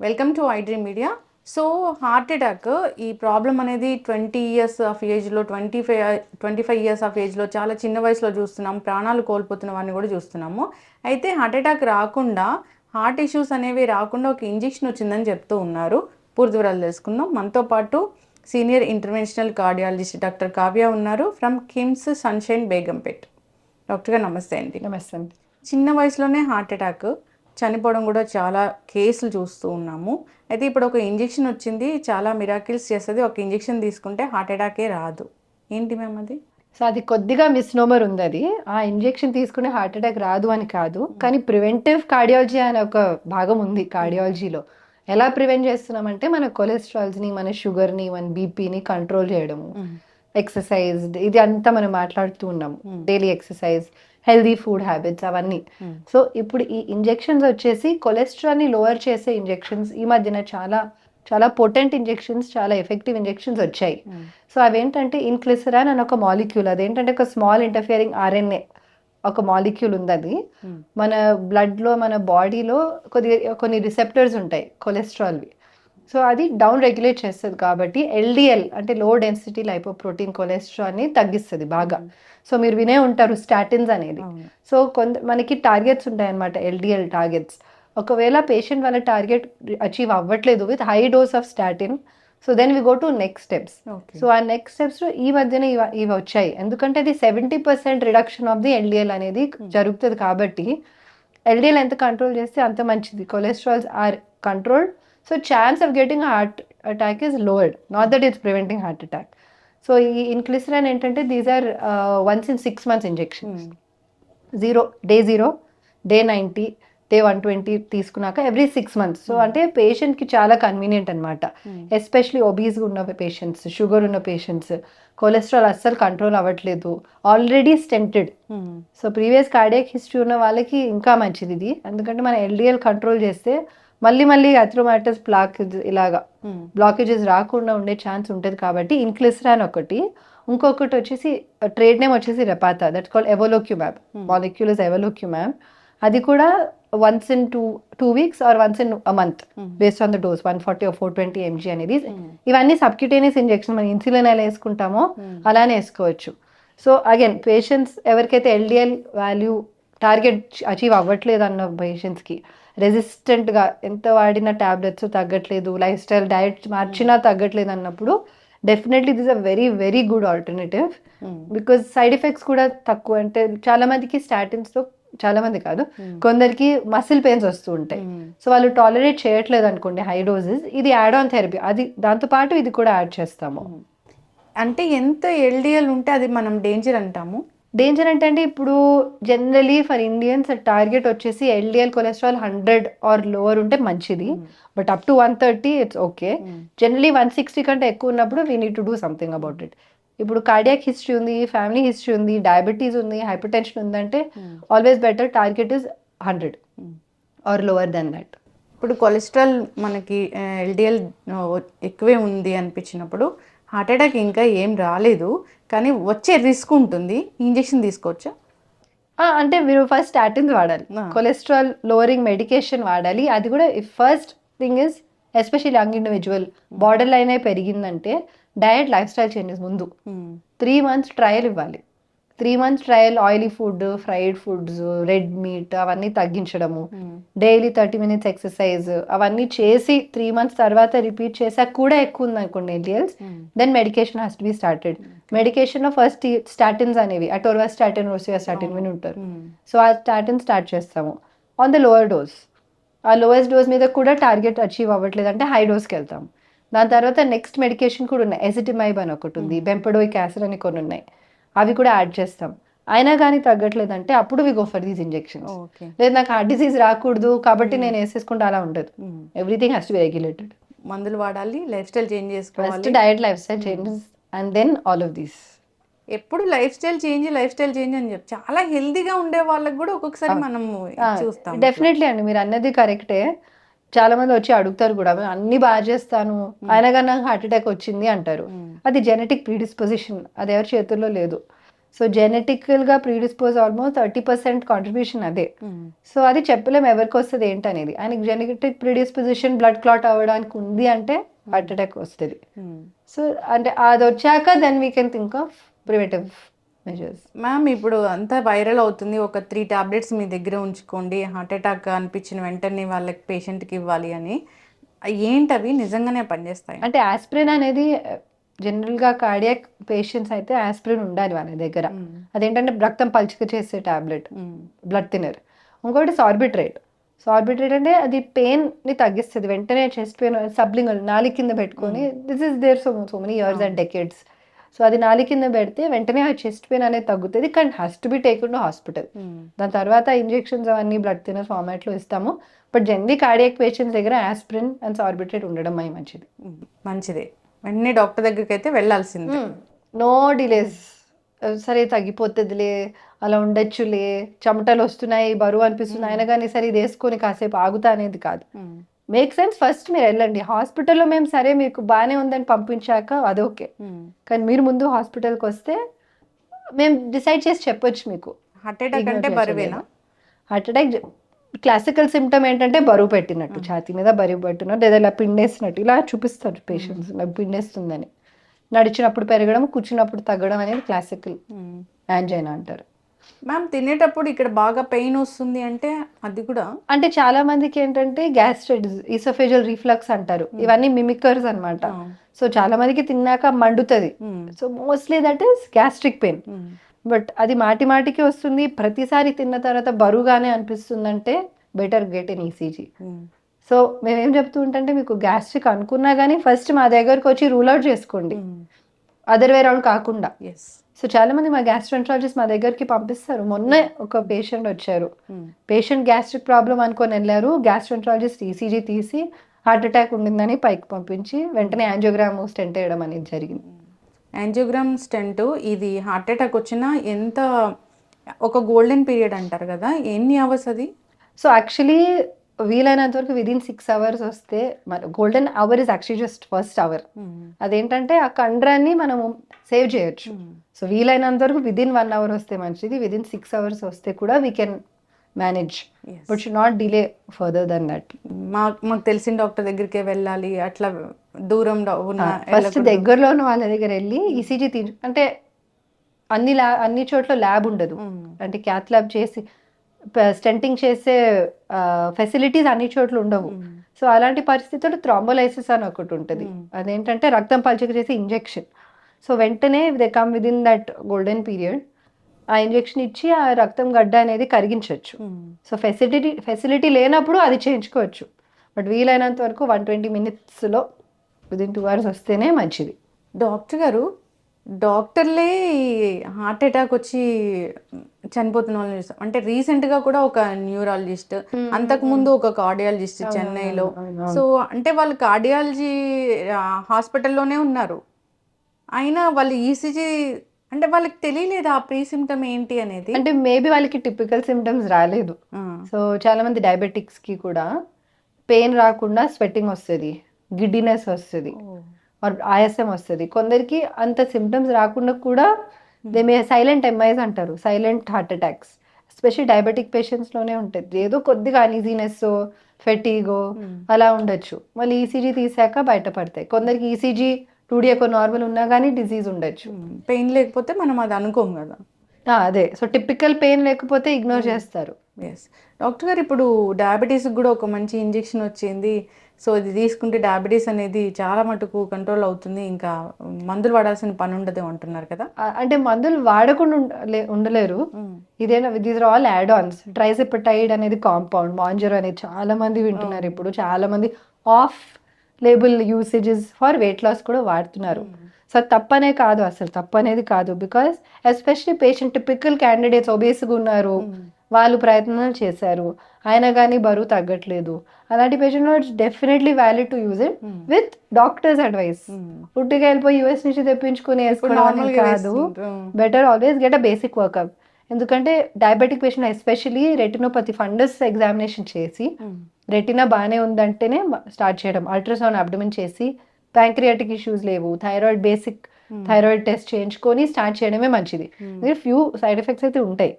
Welcome to iDream media. So heart attack ఈ problem అనేది 20 years of ఏజ్లో 25 ఇయర్స్ ఆఫ్ ఏజ్లో చాలా చిన్న వయసులో చూస్తున్నాం. ప్రాణాలు కోల్పోతున్న వాడిని కూడా చూస్తున్నాము. అయితే హార్ట్ అటాక్ రాకుండా, హార్ట్ ఇష్యూస్ అనేవి రాకుండా ఒక ఇంజెక్షన్ వచ్చిందని చెప్తూ ఉన్నారు. పూర్తి వివరాలు తెలుసుకుందాం. మనతో పాటు senior interventional cardiologist doctor Kavya ఉన్నారు from KIMS Sunshine Begumpet. Doctor గారు నమస్తే అండి. నమస్తే అండి. చిన్న వయసులోనే హార్ట్ అటాక్, చనిపోవడం కూడా చాలా కేసులు చూస్తూ ఉన్నాము. అయితే ఇప్పుడు ఒక ఇంజెక్షన్ వచ్చింది, చాలా మిరాకిల్స్ చేస్తుంది. ఒక ఇంజెక్షన్ తీసుకుంటే హార్ట్ అటాకే రాదు. ఏంటి మ్యామ్ అది? సో అది కొద్దిగా మిస్నోమర్ ఉంది. అది ఆ ఇంజెక్షన్ తీసుకునే హార్ట్ అటాక్ రాదు అని కాదు, కానీ ప్రివెంటివ్ కార్డియాలజీ అనే ఒక భాగం ఉంది కార్డియాలజీలో. ఎలా ప్రివెంట్ చేస్తున్నామంటే మన కొలెస్ట్రాల్స్ని, మన షుగర్ని, మన బీపీని కంట్రోల్ చేయడము, ఎక్సర్సైజ్, ఇది అంతా మనం మాట్లాడుతూ ఉన్నాము. Daily exercise, healthy food habits, అవన్నీ. సో ఇప్పుడు ఈ ఇంజెక్షన్స్ వచ్చేసి కొలెస్ట్రాల్ని లోవర్ చేసే ఇంజెక్షన్స్. ఈ మధ్యన చాలా చాలా పొటెంట్ ఇంజెక్షన్స్, చాలా ఎఫెక్టివ్ ఇంజెక్షన్స్ వచ్చాయి. సో అవేంటంటే ఇన్క్లిసరాన్ అని ఒక మాలిక్యూల్, అదేంటంటే ఒక స్మాల్ ఇంటర్ఫియరింగ్ ఆర్ఎన్ఏ ఒక మాలిక్యూల్ ఉంది. అది మన బ్లడ్లో, మన బాడీలో కొన్ని రిసెప్టర్స్ ఉంటాయి కొలెస్ట్రాల్వి. సో అది డౌన్ రెగ్యులేట్ చేస్తుంది. కాబట్టి ఎల్డిఎల్ అంటే లో డెన్సిటీ లైపోప్రోటీన్ కొలెస్ట్రాల్ని తగ్గిస్తుంది బాగా. సో మీరు వినే ఉంటారు స్టాటిన్స్ అనేది. సో మనకి టార్గెట్స్ ఉంటాయి అన్నమాట, ఎల్డిఎల్ టార్గెట్స్. ఒకవేళ పేషెంట్ వాళ్ళ టార్గెట్ అచీవ్ అవ్వట్లేదు with high dose of statin, so then we go to next steps. So ఆ నెక్స్ట్ స్టెప్స్లో ఈ మధ్యన ఇవి వచ్చాయి. ఎందుకంటే అది 70% రిడక్షన్ ఆఫ్ ది ఎల్డిఎల్ అనేది జరుగుతుంది. కాబట్టి ఎల్డిఎల్ ఎంత కంట్రోల్ చేస్తే అంత మంచిది. Cholesterols are controlled, so chance of getting heart attack is lowered, not that is preventing heart attack. So ఈ ఇన్క్లిసరాన్ ఏంటంటే these are once in 6 months injections. Day 0, day 90, day 120 తీసుకున్నాక ఎవ్రీ 6 months. సో అంటే పేషెంట్కి చాలా convenient అనమాట. Especially ఒబీస్గా ఉన్న patients, sugar ఉన్న పేషెంట్స్, కొలెస్ట్రాల్ అస్సలు కంట్రోల్ అవ్వట్లేదు, already stented, so previous cardiac history ఉన్న వాళ్ళకి ఇంకా మంచిది ఇది. ఎందుకంటే మన ఎల్డిఎల్ కంట్రోల్ చేస్తే మళ్ళీ అథ్రోమాటస్ బ్లాకేజెస్ రాకుండా ఉండే ఛాన్స్ ఉంటుంది. కాబట్టి ఇన్క్లిసరాన్ ఒకటి, ఇంకొకటి వచ్చేసి ట్రేడ్ నేమ్ వచ్చేసి Repatha, that's called evolocumab. Molecule is evolocumab. అది కూడా once in 2 weeks or once in a month based on the dose, 140 or 420 mg అనేది. ఇవన్నీ సబ్క్యూటేనియస్ ఇంజెక్షన్, మనం ఇన్సులిన్ ఎలా వేసుకుంటామో అలానే వేసుకోవచ్చు. సో అగైన్ పేషెంట్స్ ఎవరికైతే ఎల్డిఎల్ వాల్యూ టార్గెట్ అచీవ్ అవ్వట్లేదు అన్న పేషెంట్స్కి, రెసిస్టెంట్గా ఎంత వాడిన ట్యాబ్లెట్స్ తగ్గట్లేదు, లైఫ్ స్టైల్ డయట్ మార్చినా తగ్గట్లేదు అన్నప్పుడు definitely this a very very good alternative. Because side effects కూడా తక్కువ. అంటే చాలా మందికి స్టాటిన్స్తో, చాలా మంది కాదు, కొందరికి మసిల్ పెయిన్స్ వస్తూ ఉంటాయి. సో వాళ్ళు టాలరేట్ చేయట్లేదు అనుకోండి హై డోసెస్, ఇది యాడ్ ఆన్ థెరపీ, అది దాంతోపాటు ఇది కూడా యాడ్ చేస్తాము. అంటే ఎంత ఎల్డిఎల్ ఉంటే అది మనం డేంజర్ అంటాము? డేంజర్ అంటే ఇప్పుడు జనరలీ ఫర్ ఇండియన్స్ టార్గెట్ వచ్చేసి ఎల్డిఎల్ కొలెస్ట్రాల్ 100 ఆర్ లోవర్ ఉంటే మంచిది. But up to 130 it's okay. Generally 160 కంటే ఎక్కువ ఉన్నప్పుడు we need to do something about it. ఇప్పుడు కార్డియాక్ హిస్టరీ ఉంది, ఫ్యామిలీ హిస్టరీ ఉంది, డయాబెటీస్ ఉంది, హైపర్ టెన్షన్ ఉందంటే always better target is 100 or lower than that. ఇప్పుడు కొలెస్ట్రాల్ మనకి ఎల్డిఎల్ ఎక్కువే ఉంది అనిపించినప్పుడు, హార్ట్ అటాక్ ఇంకా ఏం రాలేదు కానీ వచ్చే రిస్క్ ఉంటుంది, ఇంజెక్షన్ తీసుకోవచ్చా? అంటే మీరు ఫస్ట్ స్టాటిన్స్ వాడాలి, కొలెస్ట్రాల్ లోవరింగ్ మెడికేషన్ వాడాలి. అది కూడా first thing is especially young individual border line అయి పెరిగిందంటే డయట్, లైఫ్ స్టైల్ చేంజెస్ ముందు 3 months ట్రయల్ ఇవ్వాలి. 3 months trial oily food, fried foods, red meat అవన్నీ తగ్గించడము, డైలీ 30 minutes ఎక్సర్సైజ్, అవన్నీ చేసి 3 months తర్వాత రిపీట్ చేసాక కూడా ఎక్కువ ఉంది అనుకోండి LDLs, then medication has to be started. మెడికేషన్లో ఫస్ట్ స్టాటిన్స్ అనేవి అటోర్వాస్టాటిన్, రోసియాస్టాటిన్ విని ఉంటారు. సో ఆ స్టాటిన్ స్టార్ట్ చేస్తాము ఆన్ ద లోవర్ డోస్. ఆ లోయెస్ట్ డోస్ మీద కూడా టార్గెట్ అచీవ్ అవ్వట్లేదు అంటే హై డోస్కి వెళ్తాము. దాని తర్వాత నెక్స్ట్ మెడికేషన్ కూడా ఉన్నాయి, ఎసిటిమైబ్ అని ఒకటి ఉంది, బెంపెడోయిక్ యాసిడ్ అని కొన్ని ఉన్నాయి, అవి కూడా యాడ్ చేస్తాం. అయినా కానీ తగ్గట్లేదంటే అప్పుడు we go for these injections. లేదు నాకు హార్ట్ డిసీజ్ రాకూడదు కాబట్టి నేను వేసేసుకుంటే అలా ఉండదు. Everything has to be regulated. మందులు వాడాలి, లైఫ్ స్టైల్ చేంజ్ చేసుకోవాలి, first diet, lifestyle changes and then all of these. ఎప్పుడు లైఫ్ స్టైల్ చేంజ్ అని చెప్పి చాలా హెల్దీగా ఉండే వాళ్ళకి కూడా ఒక్కొక్కసారి మనం చూస్తాం. డెఫినెట్లీ అండి, మీరు అన్నది కరెక్టే. చాలా మంది వచ్చి అడుగుతారు కూడా, అన్ని బాగా చేస్తాను అయినా కానీ నాకు హార్ట్ అటాక్ వచ్చింది అంటారు. అది జెనెటిక్ ప్రీడిస్పోజిషన్, అది ఎవరి చేతుల్లో లేదు. సో జెనెటికల్గా ప్రీడిస్పోజ్ ఆల్మోస్ట్ 30% కాంట్రిబ్యూషన్ అదే. సో అది చెప్పలేము ఎవరికి వస్తుంది ఏంటనేది. ఆయనకి జెనెటిక్ ప్రీడిస్పోజిషన్ బ్లడ్ క్లాట్ అవ్వడానికి ఉంది అంటే హార్ట్ అటాక్ వస్తుంది. సో అంటే అది వచ్చాక then we can think of preventive measures. Ma'am ఇప్పుడు అంతా వైరల్ అవుతుంది, ఒక 3 టాబ్లెట్స్ మీ దగ్గర ఉంచుకోండి, హార్ట్ అటాక్ అనిపించిన వెంటనే వాళ్ళకి పేషెంట్కి ఇవ్వాలి అని. ఏంటవి నిజంగానే పనిచేస్తాయి? అంటే ఆస్పిరిన్ అనేది జనరల్గా కార్డియాక్ పేషెంట్స్ అయితే ఆస్పిరిన్ ఉండాలి వాళ్ళ దగ్గర. అదేంటంటే రక్తం పల్చక చేసే టాబ్లెట్, బ్లడ్ థిన్నర్. ఇంకోటి సార్బిట్రేట్. సార్బిట్రేట్ అంటే అది పెయిన్ని తగ్గిస్తుంది వెంటనే. చెస్ట్ పెయిన్ సబ్లింగల్ నాలి కింద పెట్టుకొని, this is there so many years and decades. So అది నాలి కింద పెడితే వెంటనే ఆ చెస్ట్ పెయిన్ అనేది తగ్గుతుంది, కానీ has to be taken to hospital. దాని తర్వాత ఇంజెక్షన్స్ అవన్నీ బ్లడ్ థిన్నర్ ఫార్మాట్లో ఇస్తాము. బట్ జనరలీ కార్డియాక్ పేషెంట్స్ దగ్గర ఆస్పిరిన్ అండ్ సార్బిట్రేట్ ఉండడం మంచిది. మంచిదే, వెంటనే డాక్టర్ దగ్గరికి అయితే వెళ్ళాల్సిందే. No delays. సరే తగ్గిపోతుందిలే, అలా ఉండొచ్చులే, చెమటలు వస్తున్నాయి, బరువు అనిపిస్తుంది అయినా కానీ సరే ఇది వేసుకొని కాసేపు ఆగుతా అనేది కాదు. Make sense. ఫస్ట్ మీరు వెళ్ళండి హాస్పిటల్లో. మేము సరే మీకు బాగానే ఉందని పంపించాక అదొకే, కానీ మీరు ముందు హాస్పిటల్కి వస్తే మేము డిసైడ్ చేసి చెప్పొచ్చు మీకు. హార్ట్ అటాక్ అంటే బరువేనా? హార్ట్ అటాక్ క్లాసికల్ సిమ్టమ్ ఏంటంటే బరువు పెట్టినట్టు, ఛాతీ మీద బరువు పెట్టినట్టు, లేదా ఇలా పిండేసినట్టు ఇలా చూపిస్తారు పేషెంట్స్. నాకు పిండేస్తుందని. నడిచినప్పుడు పెరగడం, కూర్చున్నప్పుడు తగ్గడం అనేది క్లాసికల్ యాంజైనా అంటారు. మ్యామ్ తినేటప్పుడు ఇక్కడ బాగా పెయిన్ వస్తుంది అంటే అది కూడా అంటే చాలా మందికి ఏంటంటే గ్యాస్ట్రైటిస్, ఈసోఫేజియల్ రిఫ్లక్స్ అంటారు. ఇవన్నీ మిమికర్స్ అన్నమాట. సో చాలా మందికి తిన్నాక మండుతుంది. So mostly that is gastric pain. But అది మాటి మాటికి వస్తుంది, ప్రతిసారి తిన్న తర్వాత బరువుగానే అనిపిస్తుందంటే బెటర్ గెట్ ఎన్ ఈసీజీ. సో మేమేం చెప్తూ ఉంటే మీకు గ్యాస్ట్రిక్ అనుకున్నా కానీ ఫస్ట్ మా దగ్గరకు వచ్చి రూల్ అవుట్ చేసుకోండి, అదర్ వే రౌండ్ కాకుండా. సో చాలా మంది మా గ్యాస్ట్రోఎంట్రాలజిస్ట్ మా దగ్గరికి పంపిస్తారు. మొన్న ఒక పేషెంట్ వచ్చారు, పేషెంట్ గ్యాస్ట్రిక్ ప్రాబ్లం అనుకొని వెళ్ళారు, గ్యాస్ట్రోఎంట్రాలజిస్ట్ ఈసీజీ తీసి హార్ట్ అటాక్ ఉండిందని పైకి పంపించి వెంటనే యాంజియోగ్రామ్ స్టెంట్ వేయడం అనేది జరిగింది. యాంజియోగ్రామ్ స్టెంట్ ఇది హార్ట్ అటాక్ వచ్చినా ఎంత ఒక గోల్డెన్ పీరియడ్ అంటారు కదా, ఎన్ని అవర్స్ అది? సో యాక్చువల్లీ వీలైనంత వరకు విదిన్ 6 hours వస్తే, మన golden hour is actually just first hour. అదేంటంటే ఆ కండ్రాన్ని మనము సేవ్ చేయొచ్చు. సో వీలైనంత వరకు విదిన్ 1 hour వస్తే మంచిది, విదిన్ 6 hours వస్తే కూడా we can manage, but should not delay further than that. మాకు తెలిసిన డాక్టర్ దగ్గరికే వెళ్ళాలి, అట్లా దూరంలో ఉన్న ఫస్ట్ దగ్గరలో ఉన్న వాళ్ళ దగ్గర వెళ్ళి ఈసీజీ అంటే అన్ని చోట్ల ల్యాబ్ ఉండదు, అంటే క్యాత్ ల్యాబ్ చేసి స్టెంటింగ్ చేసే ఫెసిలిటీస్ అన్ని చోట్ల ఉండవు. సో అలాంటి పరిస్థితుల్లో థ్రాంబోలైసిస్ అని ఒకటి ఉంటుంది. అదేంటంటే రక్తం పల్చక చేసే ఇంజెక్షన్. సో వెంటనే they come within that golden period, ఆ ఇంజెక్షన్ ఇచ్చి ఆ రక్తం గడ్డ అనేది కరిగించవచ్చు. సో ఫెసిలిటీ లేనప్పుడు అది చేయించుకోవచ్చు. బట్ వీలైనంత వరకు 120 minutes విదిన్ 2 hours వస్తేనే మంచిది. డాక్టర్ గారు, డాక్టర్లే హార్ట్ అటాక్ వచ్చి చనిపోతున్న వాళ్ళని చూస్తాం. అంటే రీసెంట్గా కూడా ఒక న్యూరాలజిస్ట్, అంతకుముందు ఒక కార్డియాలజిస్ట్ చెన్నైలో. సో అంటే వాళ్ళు కార్డియాలజీ హాస్పిటల్లోనే ఉన్నారు, అయినా వాళ్ళు ఈసీజీ అంటే వాళ్ళకి తెలియలేదు ఆ ప్రీ సిమ్టమ్ ఏంటి అనేది. అంటే మేబీ వాళ్ళకి టిపికల్ సిమ్టమ్స్ రాలేదు. సో చాలా మంది డయాబెటిక్స్కి కూడా పెయిన్ రాకుండా స్వెట్టింగ్ వస్తుంది, గిడ్డినెస్ వస్తుంది, ఆయాసం వస్తుంది. కొందరికి అంత సిమ్టమ్స్ రాకుండా కూడా దే మే సైలెంట్ ఎంఐస్ అంటారు, silent heart attacks. Especially diabetic పేషెంట్స్లోనే ఉంటుంది. ఏదో కొద్దిగా అనీజీనెస్, ఫెటీగో అలా ఉండొచ్చు. మళ్ళీ ఈసీజీ తీసాక బయటపడతాయి. కొందరికి ఈసీజీ 2D నార్మల్ ఉన్నా కానీ డిజీజ్ ఉండొచ్చు. పెయిన్ లేకపోతే మనం అది అనుకోం కదా. అదే, సో టిపికల్ పెయిన్ లేకపోతే ఇగ్నోర్ చేస్తారు. ఎస్ డాక్టర్ గారు, ఇప్పుడు డయాబెటీస్కి కూడా ఒక మంచి ఇంజెక్షన్ వచ్చింది. సో ఇది తీసుకుంటే డయాబెటీస్ అనేది చాలా మటుకు కంట్రోల్ అవుతుంది, ఇంకా మందులు వాడాల్సిన పని ఉండదు అంటున్నారు కదా. అంటే మందులు వాడకుండా ఉండలేరు. ఇదేనా, these are all add ons. Tirzepatide అనేది కాంపౌండ్, మాంజర్ అనేది చాలా మంది వింటున్నారు ఇప్పుడు. చాలా మంది off label usages for weight loss కూడా వాడుతున్నారు. సో తప్పనే కాదు, అసలు తప్పనేది కాదు. Because especially patient typical candidates ఒబేస్గా ఉన్నారు, వాళ్ళు ప్రయత్నాలు చేశారు అయినా కానీ బరువు తగ్గట్లేదు. అలాంటి పేషెంట్లో it's definitely valid to use it with doctor's advice. పుట్టిగా వెళ్ళిపోయి యూఎస్ నుంచి తెప్పించుకుని వేసుకోవడం కాదు. Better always get a basic workup. ఎందుకంటే diabetic patient especially retinopathy fundus examination చేసి రెటినా బాగానే ఉందంటేనే స్టార్ట్ చేయడం. అల్ట్రాసౌండ్ అబ్డమిన్ చేసి ప్యాంక్రియాటిక్ ఇష్యూస్ లేవు, థైరాయిడ్ బేసిక్ థైరాయిడ్ టెస్ట్ చేయించుకొని స్టార్ట్ చేయడమే మంచిది. ఫ్యూ సైడ్ ఎఫెక్ట్స్ అయితే ఉంటాయి,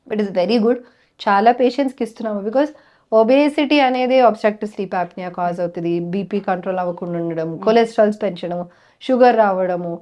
బట్ ఇట్స్ వెరీ గుడ్. చాలా పేషెంట్స్కి ఇస్తున్నాము బికాస్ ఒబేసిటీ అనేది అబ్స్ట్రక్టివ్ స్లీప్ యాప్నియా కాజ్ అవుతుంది, బీపీ కంట్రోల్ అవ్వకుండా ఉండడం, కొలెస్ట్రాల్స్ పెంచడం, షుగర్ రావడము,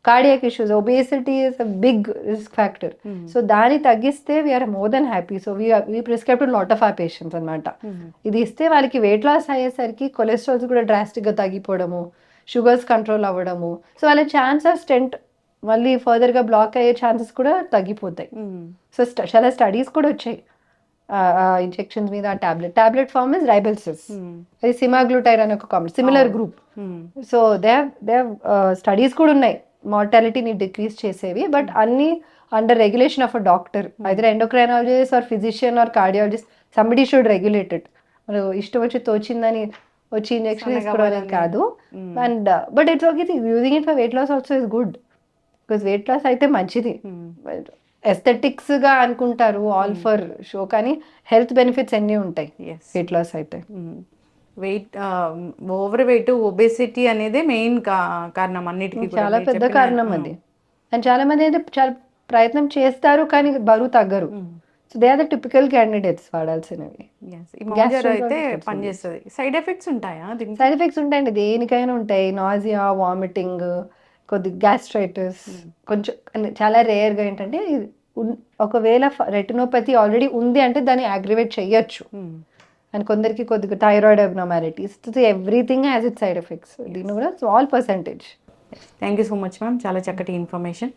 cardiac issues. Obesity is a big risk factor. So దాన్ని తగ్గిస్తే we are more than happy. So we prescribe to lot of uh patients అనమాట. ఇది ఇస్తే వాళ్ళకి వెయిట్ లాస్ అయ్యేసరికి కొలెస్ట్రాల్స్ కూడా డ్రాస్టిక్గా తగ్గిపోవడము, షుగర్స్ కంట్రోల్ అవ్వడము, సో వాళ్ళ ఛాన్స్ ఆఫ్ స్టెంట్ మళ్ళీ ఫర్దర్గా బ్లాక్ అయ్యే ఛాన్సెస్ కూడా తగ్గిపోతాయి. సో చాలా స్టడీస్ కూడా వచ్చాయి ఇంజెక్షన్స్ మీద. టాబ్లెట్ ఫార్మ్ ఇస్ రైబెల్సిస్, అది సిమాగ్లూటైడ్ అనే ఒక similar group. So they studies కూడా ఉన్నాయి మార్టాలిటీని డిక్రీజ్ చేసేవి, బట్ అన్ని under regulation of a doctor, either endocrinologist or physician or cardiologist. Somebody should regulate it. మనం ఇష్టం వచ్చి తోచిందని వచ్చి ఇంజెక్షన్ తీసుకోవడం కాదు. And but it's okay, using it for weight loss also is good, because weight loss అయితే మంచిది. Aesthetics గా అనుకుంటారు ఆల్ ఫర్ షో, కానీ హెల్త్ బెనిఫిట్స్ ఎన్ని ఉంటాయి వెయిట్ లాస్ అయితే. వెయిట్ ఓవర్ వెయిట్ ఒబేసిటీ అనేది మెయిన్ కారణం అన్నిటికీ, చాలా పెద్ద కారణం అది. అండ్ చాలా మంది అయితే చాలా ప్రయత్నం చేస్తారు కానీ బరువు తగ్గరు. So they are the typical candidates వాడాల్సినవి. అయితే పనిచేస్తుంది. సైడ్ ఎఫెక్ట్స్ ఉంటాయా? సైడ్ ఎఫెక్ట్స్ ఉంటాయండి, దేనికైనా ఉంటాయి. నాజియా, వామిటింగ్, కొద్ది గ్యాస్ట్రైటిస్, కొంచెం చాలా రేర్గా ఏంటంటే ఒకవేళ రెటినోపతి ఆల్రెడీ ఉంది అంటే దాన్ని అగ్రివేట్ చేయొచ్చు. అండ్ కొందరికి కొద్దిగా thyroid abnormalities, everything has it side effects. దీన్ని కూడా small percentage. Thank you so much ma'am, చాలా చక్కటి ఇన్ఫర్మేషన్.